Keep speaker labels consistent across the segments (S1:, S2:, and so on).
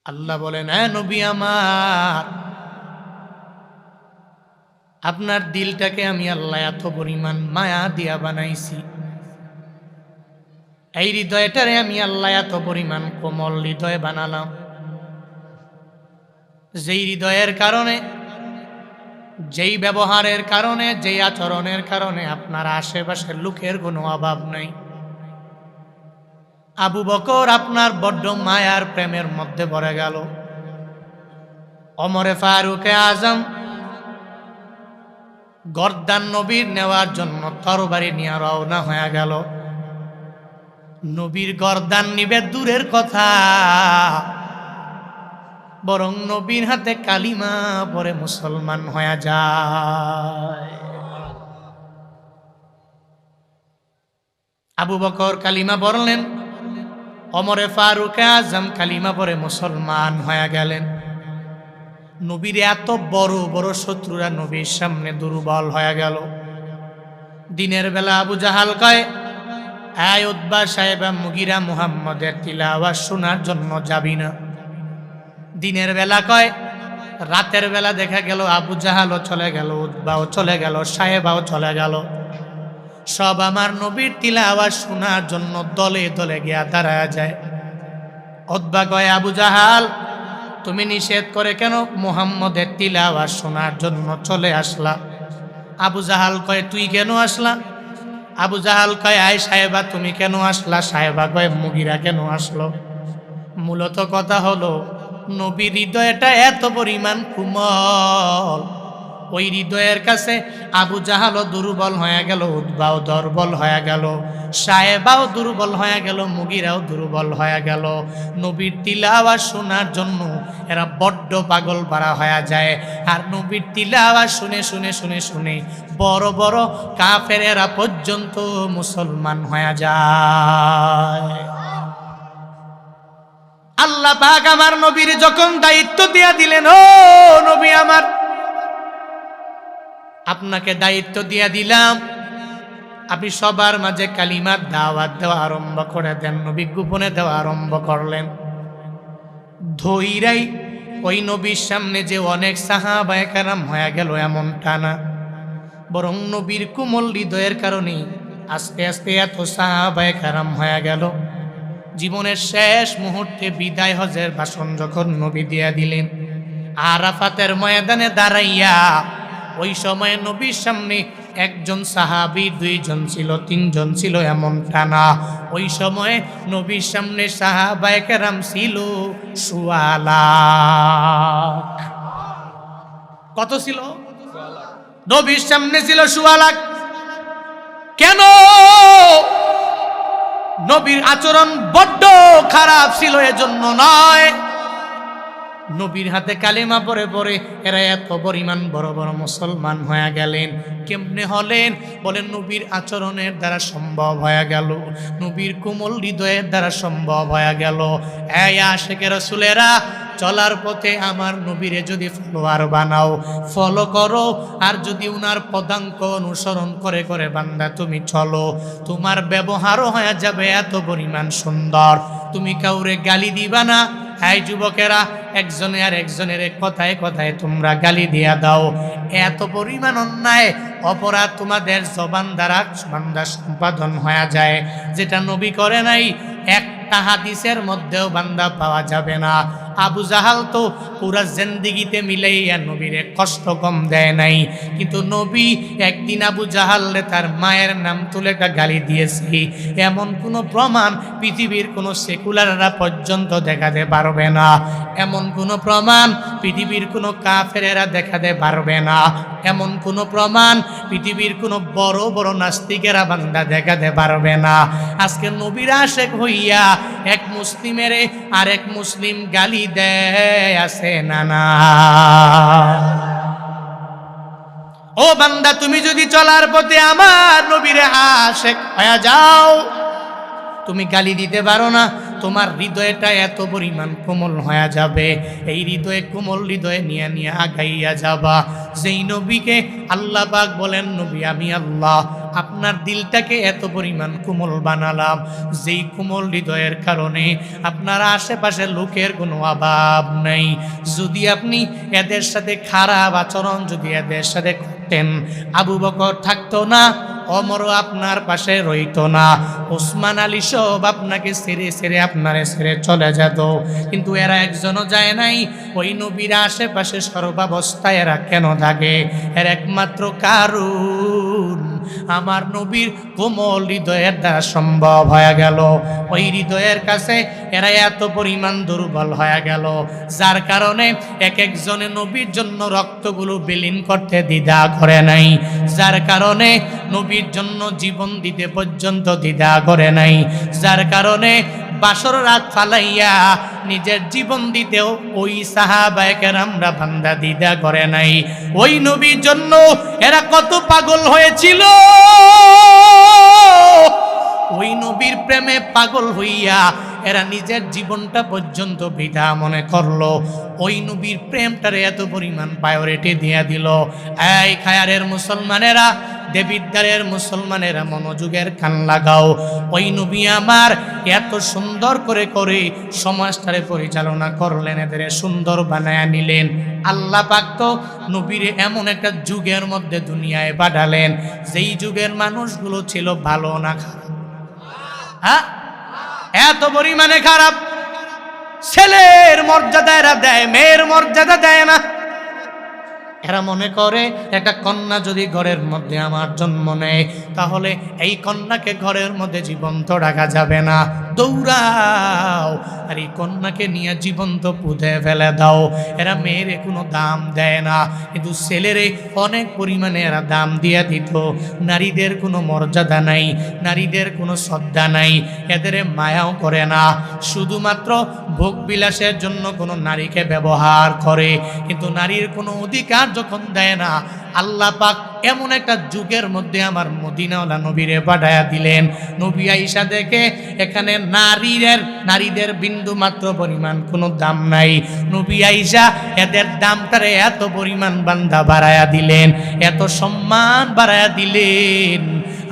S1: আল্লাহ বলেন, হ্যাঁ নবী আমার, আপনার দিলটাকে আমি আল্লাহ এত পরিমাণ মায়া দিয়া বানাইছি, এই হৃদয়টারে আমি আল্লাহ এত পরিমাণ কোমল হৃদয় বানালাম, যেই হৃদয়ের কারণে, যেই ব্যবহারের কারণে, যেই আচরণের কারণে আপনার আশেপাশের লোকের কোনো অভাব নাই। আবু বকর আপনার বড্ড মায়ার প্রেমের মধ্যে পড়ে গেল। ওমরে ফারুকে আজম গর্দান নবীর নেওয়ার জন্য তরবারি নিয়ে রওনা হয়ে গেল। নবীর গর্দান নিবে দূরের কথা, বরং নবীর হাতে কালিমা পরে মুসলমান হয়ে যায়। আবু বকর কালিমা পড়লেন, ওমরে ফারুক আজম কালিমা পরে মুসলমান হয়ে গেলেন। নবীর এত বড় বড় শত্রুরা নবীর সামনে দুর্বল হয়ে গেল। দিনের বেলা আবু জাহাল কয়, আয় উতবা সাহেব মুগিরা মুহাম্মদের তিলাওয়াত শোনার জন্য যাবি না। দিনের বেলা কয়, রাতের বেলা দেখা গেল আবু জাহালও চলে গেল, উতবাও চলে গেল, সাহেবাও চলে গেল। সব আমার নবীর তিলাওয়াত শোনার জন্য দলে দলে গিয়া দাঁড়ায় যায়। উতবা কয়, আবু জাহাল তুমি নিষেধ করে কেন মুহাম্মদের তিলাওয়াত শোনার জন্য চলে আসলা? আবু জাহাল কয়, তুই কেন আসলা? আবু জাহাল কয়, আয় সাহেবা তুমি কেন আসলা? সাহেবা কয়, মুগিরা কেন আসলো? মূলত কথা হলো, নবীর হৃদয়টা এত পরিমাণ কোমল, ওই হৃদয়ের কাছে আবু জাহালও দুর্বল হয়ে গেল, উতবাও দুর্বল হয়ে গেল, সাহেবাও দুর্বল হয়ে গেল, মুগিরাও দুর্বল হয়ে গেল। নবীর তিলাওয়াত শোনার জন্য এরা বড্ড পাগল পারা হয়ে যায়। আর নবীর তিলাওয়াত শুনে শুনে শুনে শুনে বড় বড় কাফেরেরা পর্যন্ত মুসলমান হয়ে যায়। আল্লাহ পাক আমার নবীর যখন দায়িত্ব দিয়া দিলেন, ও নবী আমার, আপনাকে দায়িত্ব দিয়া দিলাম, আপনি সবার মাঝে কালিমার দাওয়াত দেওয়া আরম্ভ করে দেন। নবী গোপনে দেওয়া আরম্ভ করলেন। ধৈরাই ওই নবীর সামনে যে অনেক সাহাবায়ে কেরাম হয়ে গেল এমনটা না, বরং নবীর কোমল হৃদয়ের কারণে আস্তে আস্তে এত সাহাবায়ে কেরাম হয়ে গেল। জীবনের শেষ মুহূর্তে বিদায় হজের ভাষণ যখন নবী দিয়া দিলেন, আরাফাতের ময়দানে দাঁড়াইয়া ওই সময় নবীর সামনে একজন সাহাবী, দুইজন ছিল, তিনজন ছিল এমনটা না। ওই সময় নবীর সামনে সাহাবায়ে কেরাম ছিল ১৬ লাখ। কত ছিল? নবীর সামনে ছিল ১৬ লাখ। কেন? নবীর আচরণ বড্ড খারাপ ছিল এজন্য নয়, নবীর হাতে কালেমা পড়ে পড়ে এরা এত পরিমাণ বড় বড় মুসলমান হয়ে গেলেন। কেমনে হলেন? বলেন নবীর আচরণের দ্বারা সম্ভব হয়ে গেল, নবীর কোমল হৃদয়ের দ্বারা সম্ভব হয়ে গেল। এই আশিকে রাসূলেরা, চলার পথে আমার নবীরে যদি ফলোয়ার বানাও, ফলো করো, আর যদি উনার পদাঙ্ক অনুসরণ করে করে বান্দা তুমি চলো, তোমার ব্যবহারও হয়ে যাবে এত পরিমাণ সুন্দর, তুমি কাউরে গালি দিবা না। এই যুবকেরা, একজনে আর একজনের কথায় কথায় তোমরা গালি দিয়া দাও, এত পরিমাণ অন্যায় অপরাধ তোমাদের জবান দ্বারা বান্দা সম্পাদন হয়ে যায়, যেটা নবী করে নাই একটা হাদিসের মধ্যেও বান্দা পাওয়া যাবে না। আবু জাহাল তো পুরা জিন্দেগিতে মিলাইয়া নবীরে কষ্ট কম দেয় নাই, কিন্তু নবী একদিন আবু জাহালরে তার মায়ের নাম তুলে একটা গালি দিয়েছে, এমন কোনো প্রমাণ পৃথিবীর কোনো সেকুলাররা পর্যন্ত দেখাতে পারবে না, এমন কোনো প্রমাণ পৃথিবীর কোনো কাফেরেরা দেখাতে পারবে না, এমন কোনো প্রমাণ পৃথিবীর কোনো বড় বড় নাস্তিকেরা বান্দা দেখাতে পারবে না। আজকে নবীর আশেক হইয়া এক মুসলিমের আর এক মুসলিম গালি দেয়, আছে না না? ও বান্দা, তুমি যদি চলার পথে আমার নবীর আশেক হয়ে যাও, তুমি গালি দিতে পারো না, তোমার হৃদয়টা এত পরিমাণ কোমল হয়ে যাবে, এই হৃদয়ে কোমল হৃদয়ে নিয়ে নিয়ে আগাইয়া যাবা। যেই নবীকে আল্লাহ পাক বলেন, নবী আমি আল্লাহ, আপনার দিলটাকে এত পরিমাণ কোমল বানালাম, যেই কোমল হৃদয়ের কারণে আপনার আশেপাশে লোকের কোনো অভাব নাই। যদি আপনি এদের সাথে খারাপ আচরণ যদি এদের সাথে করতেন, আবু বকর থাকতো না, ওমরও আপনার পাশে রইতো না, ওসমান আলী সব আপনাকে ছেড়ে ছেড়ে আপনারে ছেড়ে চলে যেত। কিন্তু এরা একজনও যায় নাই। ওই নবীর আশেপাশে সর্বাবস্থায় এরা কেন থাকে? এর একমাত্র কারণ আমার নবীর কোমল হৃদয়ের দ্বারা সম্ভব হয়ে গেল। ওই হৃদয়ের কাছে এরা এত পরিমাণ দুর্বল হয়ে গেল, যার কারণে এক একজনে নবীর জন্য রক্তগুলো বিলীন করতে দ্বিধা করে নাই, যার কারণে নবীর জন্য জীবন দিতে পর্যন্ত দ্বিধা করে নাই, যার কারণে বাসর রাত ফালাইয়া নিজের জীবন দিতেও ওই সাহাবায়ে কেরামরা বান্দা দ্বিধা করে নাই। ওই নবীর জন্য এরা কত পাগল হয়েছিল, ওই নবীর প্রেমে পাগল হইয়া এরা নিজের জীবনটা পর্যন্ত বৃথা মনে করলো। ওই নবীর প্রেমটারে এত পরিমাণ প্রায়োরিটি দিয়ে দিল। এই খায়ারের মুসলমানেরা, দেবিদ্বারের মুসলমানেরা, মনোযোগের কান লাগাও। ওই নবী আমার এত সুন্দর করে করে সমাজটারে পরিচালনা করলেন, এদের সুন্দর বানায়া নিলেন। আল্লাহ পাক তো নবীরে এমন একটা যুগের মধ্যে দুনিয়ায় পাঠালেন, যেই যুগের মানুষগুলো ছিল ভালো না খারাপ। হ্যাঁ, এত পরিমাণে খারাপ। ছেলের মর্যাদা এরা দেয়, মেয়ের মর্যাদা দেয় না। এরা মনে করে একটা কন্যা যদি ঘরের মধ্যে আমার জন্ম নেয়, তাহলে এই কন্যাকে ঘরের মধ্যে জীবন্ত রাখা যাবে না, দৌড়াও আর এই কন্যাকে নিয়ে জীবন্ত পুঁতে ফেলে দাও। এরা মেয়েরে কোনো দাম দেয় না, কিন্তু ছেলেরে অনেক পরিমাণে এরা দাম দিয়ে দিত। নারীদের কোনো মর্যাদা নাই, নারীদের কোনো শ্রদ্ধা নাই, এদের মায়াও করে না। শুধুমাত্র ভোগ বিলাসের জন্য কোনো নারীকে ব্যবহার করে, কিন্তু নারীর কোনো অধিকার যখন দেয় না। আল্লাহ পাক এমন একটা যুগের মধ্যে আমার মদিনাওয়ালা নবীরে পাঠায়া দিলেন। নবী আয়েশা দেখে এখানে নারীদের বিন্দু মাত্র পরিমাণ কোনো দাম নাই। নবী আয়েশা এদের দামটারে এত পরিমাণ বান্দা বাড়ায়া দিলেন, এত সম্মান বাড়ায়া দিলেন।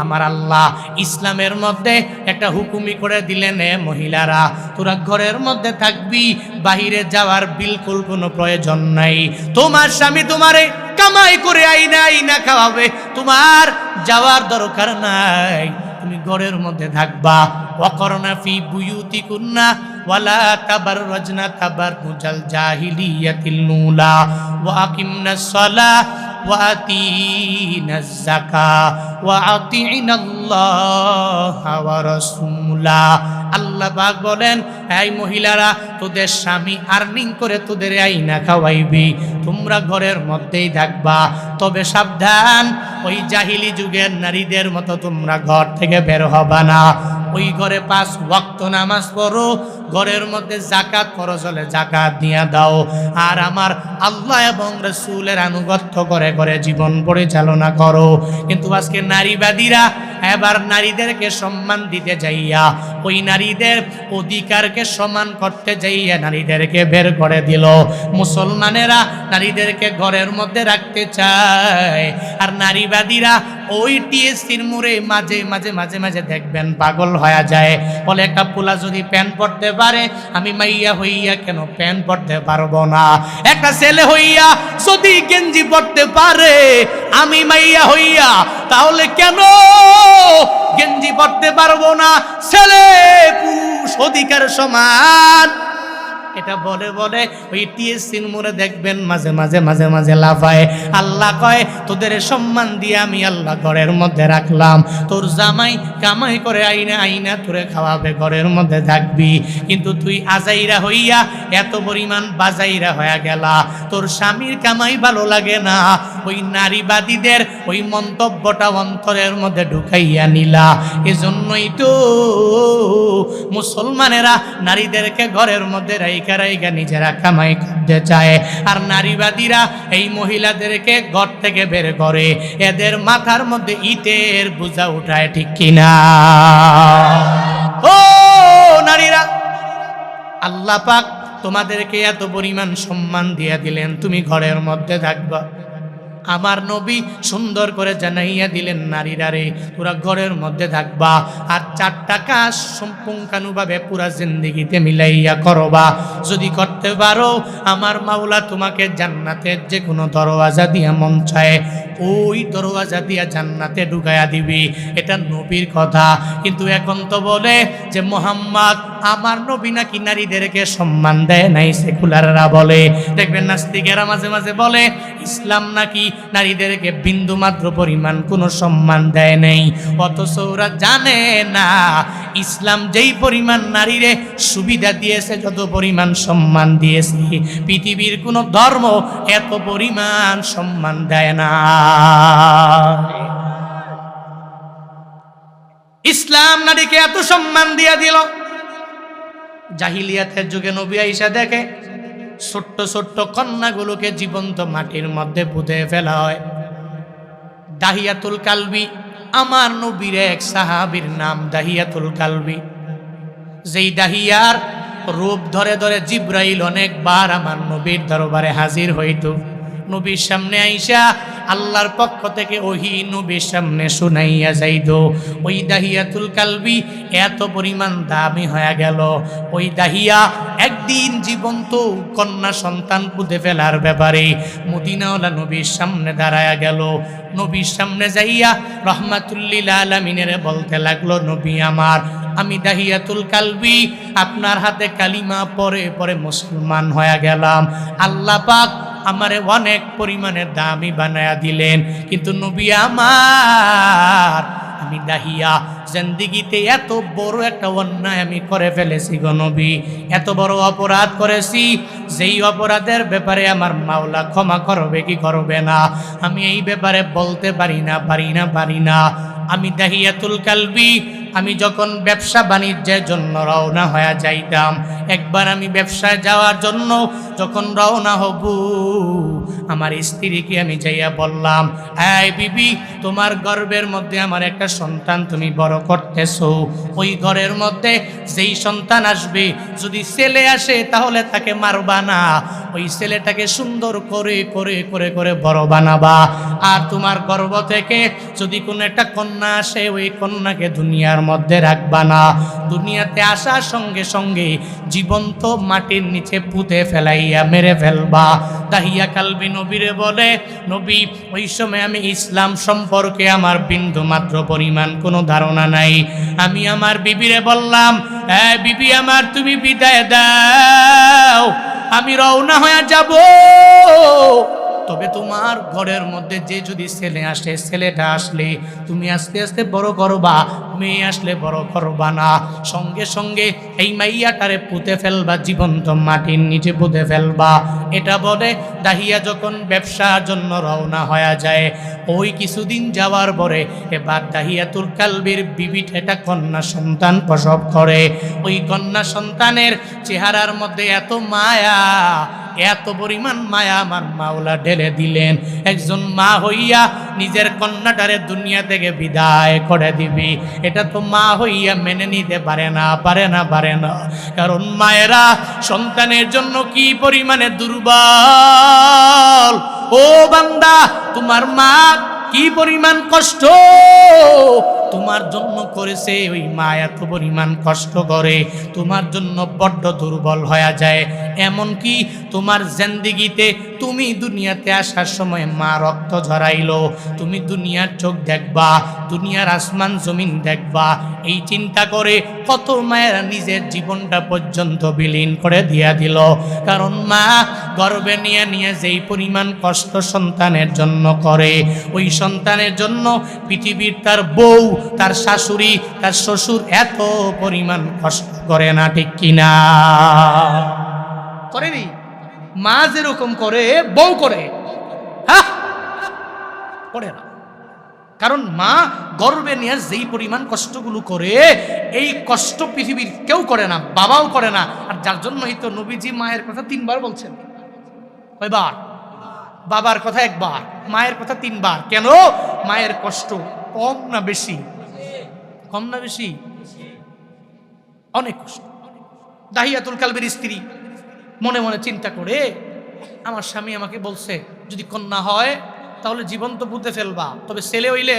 S1: আমার আল্লাহ ইসলামের মধ্যে একটা হুকুমি করে দিলেন, এ মহিলারা তোরা ঘরের মধ্যে থাকবি, বাহিরে যাওয়ার বিলকুল কোনো প্রয়োজন নাই। তোমার স্বামী তোমারে কামাই করে আইনা আইনা খাওয়াবে, তোমার যাওয়ার দরকার নাই, তুমি ঘরের মধ্যে থাকবা। ওয়াকরনা ফি বুয়ুতিকুন্না ওয়ালা তাবাররাজনা তাবাররুজাল জাহিলিয়াতিল নুলা ওয়া আকিমনাস সালাহ ওয়া আতিনাজ যাকাত ওয়া আতিনাল্লাহা ওয়া রাসূলা। আল্লাহ পাক বলেন, এই মহিলারা তোদের স্বামী আর্নিং করে তোদের আইনা খাওয়াইবি, তোমরা ঘরের মধ্যেই থাকবা। তবে সাবধান, ওই জাহিলি যুগের নারীদের মতো তোমরা ঘর থেকে বের হবা না। ওই ঘরে 5 ওয়াক্ত নামাজ পড়ো, ঘরের মধ্যে যাকাত ফরজ হলে যাকাত দিয়া দাও, আর আমার আল্লাহ এবং রাসূলের আনুগত্য করে করে জীবন পরিচালনা করো। কিন্তু আজকে নারীবাদীরা এবার নারীদেরকে সম্মান দিতে যাইয়া, ওই নারীদের অধিকারকে সমান করতে যাইয়া নারীদেরকে বের করে দিল। মুসলমানেরা নারীদেরকে ঘরের মধ্যে রাখতে চায়, আর নারীবাদীরা ওই টিএসসির মোড়ে মাঝে মাঝে মাঝে মাঝে দেখবেন পাগল হয়ে যায়, বলে একটা পোলা যদি প্যান্ট পরতে পারে, আমি মাইয়া হইয়া কেন প্যান্ট পরতে পারবো না? একটা ছেলে হইয়া যদি গেঞ্জি পরতে পারে, আমি মাইয়া হইয়া তাহলে কেন গেঞ্জি পরতে পারবো না? ছেলে পুরুষ অধিকার সমান। এটা বলে বলে ওই টিএসসির মোড়ে দেখবেন মাঝে মাঝে মাঝে মাঝে লাফায়। আল্লাহ কয়, তোদের সম্মান দিয়ে আমি আল্লাহ ঘরের মধ্যে রাখলাম, তোর জামাই কামাই করে আইনা আইনা তোরে খাওয়াবে, ঘরের মধ্যে থাকবি। কিন্তু তুই আজাইরা হইয়া এত পরিমাণ বাজাইরা হয়ে গেলা, তোর স্বামীর কামাই ভালো লাগে না। ওই নারীবাদীদের ওই মন্তব্যটা অন্তরের মধ্যে ঢুকাইয়া নিলা। এজন্যই তো মুসলমানেরা নারীদেরকে ঘরের মধ্যে রাইখা নিজেরা কামাই করতে চায়, আর নারীবাদীরা এই মহিলাদেরকে ঘর থেকে বের করে, এদের মাথার মধ্যে ইটের বোঝা উঠায়। ঠিক কিনা? ও নারীরা, আল্লাহ পাক তোমাদেরকে এত পরিমাণ সম্মান দিয়ে দিলেন, তুমি ঘরের মধ্যে থাকবা। আমার নবী সুন্দর করে জানাইয়া দিলেন, নারীরা রে, তোরা ঘরের মধ্যে থাকবা আর 4টা কাজ সম্পূর্ণভাবে পুরা জিন্দেগিতে মিলাইয়া করবা। যদি করতে পারো আমার মাওলা তোমাকে জান্নাতের যে কোনো দরওয়াজা দিয়া মন চায় ওই দরওয়াজা দিয়া জান্নাতে ঢুকাইয়া দিবি। এটা নবীর কথা। কিন্তু এখন তো বলে যে মোহাম্মদ আমার নবী নাকি নারীদেরকে সম্মান দেয় নাই, সেকুলাররা বলে। দেখবেন নাস্তিকেরা মাঝে মাঝে বলে ইসলাম নাকি নারীদেরকে বিন্দু মাত্র পরিমাণ কোনো সম্মান দেয় নাই। অথচ ওরা জানে না ইসলাম যেই পরিমাণ নারীরে সুবিধা দিয়েছে, যত পরিমাণ সম্মান দিয়েছে, পৃথিবীর কোনো ধর্ম এত পরিমাণ সম্মান দেয় না। ইসলাম নারীকে এত সম্মান দিয়া দিল। জাহিলিয়াতের যুগে নবী আয়েশা দেখে ছোট্ট ছোট্ট কন্যাগুলোকে জীবন্ত মাটির মধ্যে পুঁতে ফেলা হয়। দাহিয়াতুল কালবি, আমার নবীর এক সাহাবীর নাম দাহিয়াতুল কালবি। যেই দাহিয়ার রূপ ধরে ধরে জিব্রাইল অনেকবার আমার নবীর দরবারে হাজির হইত। নবীর সামনে আইসা আল্লাহর পক্ষ থেকে ওহি নবীর সামনে শুনাইয়া যাইত। ওই দাহিয়াতুল কালবি এত পরিমাণ দামি হয়ে গেল। ওই দাহিয়া একদিন জীবন্ত কন্যা সন্তান পুঁতে ফেলার ব্যাপারে মদিনাওয়ালা নবীর সামনে দাঁড়ায়া গেল। নবীর সামনে যাইয়া রহমাতুল্লিল আলামিনের বলতে লাগলো, নবী আমার, আমি দাহিয়াতুল কালবি আপনার হাতে কালিমা পরে পরে মুসলমান হয়ে গেলাম। আল্লাহ পাক আমারে অনেক পরিমাণে দামি বানায়া দিলেন। কিন্তু নবী আমার, আমি দাহিয়া জিন্দেগিতে এত বড় একটা অন্যায় আমি করে ফেলেছি গো নবী, এত বড় অপরাধ করেছি, যেই অপরাধের ব্যাপারে আমার মাওলা ক্ষমা করবে কি করবে না আমি এই ব্যাপারে বলতে পারি না। আমি দাহিয়াতুল কালবি, আমি যখন ব্যবসা বাণিজ্যের জন্য রওনা হয়ে যাইতাম, একবার আমি ব্যবসায় যাওয়ার জন্য যখন রওনা হব, আমার স্ত্রীকে আমি যাইয়া বললাম, এই বিবি, তোমার গর্ভের মধ্যে আমার একটা সন্তান তুমি বড় করতেছো। ওই ঘরের মধ্যে যেই সন্তান আসবে, যদি ছেলে আসে তাহলে তাকে মারবা না, ওই ছেলেটাকে সুন্দর করে করে করে করে বড় বানাবা। আর তোমার গর্ভ থেকে যদি কোনো একটা কন্যা আসে, ওই কন্যাকে দুনিয়ার মধ্যে রাখবা না, দুনিয়াতে আসার সঙ্গে সঙ্গে জীবন্ত মাটির নিচে পুঁতে ফেলাইয়া মেরে ফেলবা। দাহিয়া কালবি নবীরে বলে, নবী, ওই সময় আমি ইসলাম সম্পর্কে আমার বিন্দু মাত্র পরিমাণ কোনো ধারণা নাই। আমি আমার বিবিরে বললাম, বিবি আমার, তুমি বিদায় দাও, আমি রওনা হয়ে যাব। তবে তোমার ঘরের মধ্যে যে যদি ছেলে আসে, ছেলেটা আসলে তুমি আস্তে আস্তে বড় করবা, মেয়ে আসলে বড় করবা না। সঙ্গে সঙ্গে এই মাইয়াটারে পুঁতে ফেলবা, জীবন্ত মাটির নিচে পুঁতে ফেলবা। এটা বলে দাহিয়া যখন ব্যবসার জন্য রওনা হয়ে যায়, ওই কিছুদিন যাওয়ার পরে এবার দাহিয়াতুল কালবির বিবিটা একটা কন্যা সন্তান প্রসব করে। ওই কন্যা সন্তানের চেহারার মধ্যে এত মায়া, এত পরিমাণ মায়া আমার মাওলা ঢেলে দিলেন। একজন মা হইয়া নিজের কন্যাটারে দুনিয়া থেকে বিদায় করে দিবি, এটা তো মা হইয়া মেনে নিতে পারে না। কারণ মায়েরা সন্তানের জন্য কি পরিমাণে দুর্বল। ও বান্দা, তোমার মা কি পরিমাণ কষ্ট তোমার জন্য করেছে, ওই মা এত পরিমাণ কষ্ট করে তোমার জন্য বড্ড দুর্বল হয়ে যায়। এমনকি তোমার জিন্দেগিতে তুমি দুনিয়াতে আসার সময় মা রক্ত ঝরাইলো, তুমি দুনিয়ার চোখ দেখবা, দুনিয়ার আসমান জমিন দেখবা, এই চিন্তা করে কত মায়েরা নিজের জীবনটা পর্যন্ত বিলীন করে দিয়া দিল। কারণ মা গর্ভে নিয়ে যেই পরিমাণ কষ্ট সন্তানের জন্য করে, ওই সন্তানের জন্য পৃথিবীর তার বউ, তার শাশুড়ি, তার শ্বশুর এত পরিমাণ কষ্ট করে না, ঠিক কিনা? করেনি? মা যেরকম করে বউ করে, হ্যাঁ, করে না। কারণ মা গর্ভে নিয়ে যেই পরিমাণ কষ্টগুলো করে, এই কষ্ট পৃথিবীর কেউ করে না, বাবাও করে না। আর যার জন্যই তো নবীজি মায়ের কথা 3 বার বলছেন। কয়বার? বাবার কথা 1 বার, মায়ের কথা 3 বার। কেন? মায়ের কষ্ট কম না বেশি? কম না বেশি? অনেক কষ্ট। দাহিয়াতুল কালবির স্ত্রী মনে মনে চিন্তা করে, আমার স্বামী আমাকে বলছে যদি কন্যা হয় তাহলে জীবন তো পুঁতে ফেলবা, তবে ছেলে হইলে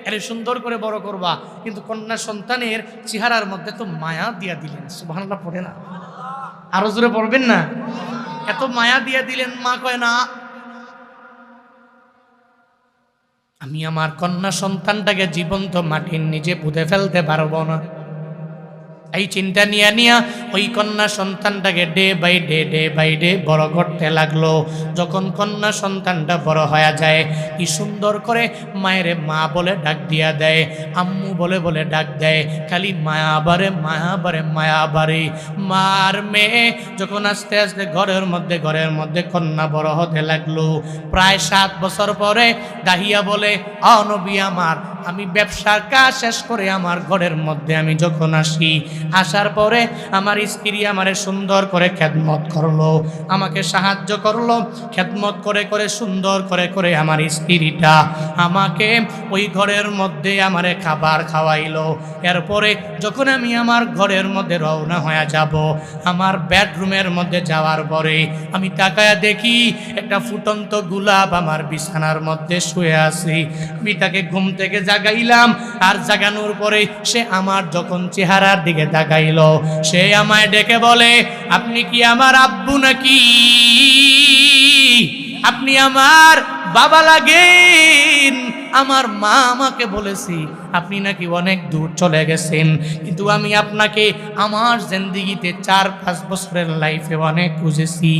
S1: এর সুন্দর করে বড় করবা। কিন্তু কন্যা সন্তানের চেহারার মধ্যে তো মায়া দিয়া দিলেন। সুবহানাল্লাহ পড়ে না? আরো জোরে পড়বেন না? এত মায়া দিয়া দিলেন, মা কয় না, আমি আমার কন্যা সন্তানটাকে জীবন্ত মাটির নিচে পুঁতে ফেলতে পারবো না। এই চিন্তা নিয়ে নিয়া ওই কন্যা সন্তানটাকে ডে বাই ডে বড় করতে লাগলো। যখন কন্যা সন্তানটা বড় হয়ে যায়, কি সুন্দর করে মায়ের মা বলে ডাক দিয়া দেয়, আম্মু বলে বলে ডাক দেয়, খালি মায়া বারে মায়া বারে মায়া বারে। মার মেয়ে যখন আস্তে আস্তে ঘরের মধ্যে কন্যা বড় হতে লাগলো, প্রায় 7 বছর পরে দাহিয়া বলে, নবী আমার, আমি ব্যবসার কাজ শেষ করে আমার ঘরের মধ্যে আমি যখন আসি, আসার পরে আমার স্ত্রী আমারে সুন্দর করে খেদমত করলো, আমাকে সাহায্য করলো, খেদমত করে করে সুন্দর করে করে আমার স্ত্রীটা আমাকে ওই ঘরের মধ্যে আমারে খাবার খাওয়াইলো। এরপরে যখন আমি আমার ঘরের মধ্যে রওনা হয়ে যাব, আমার বেডরুমের মধ্যে যাওয়ার পরে আমি তাকায়া দেখি একটা ফুটন্ত গোলাপ আমার বিছানার মধ্যে শুয়ে আছে। আমি তাকে ঘুম থেকে জাগাইলাম, আর জাগানোর পরে সে আমার যখন চেহারার দিকে তাকাইল, সে আমায় ডেকে বলে, আপনি কি আমার আব্বু নাকি? আপনি আমার বাবা লাগেন। আমার মা আমাকে বলেছি আপনি নাকি অনেক দূর চলে গেছেন, কিন্তু আমি আপনাকে আমার জিন্দেগিতে 4-5 বছরের লাইফে অনেক খুঁজেছি।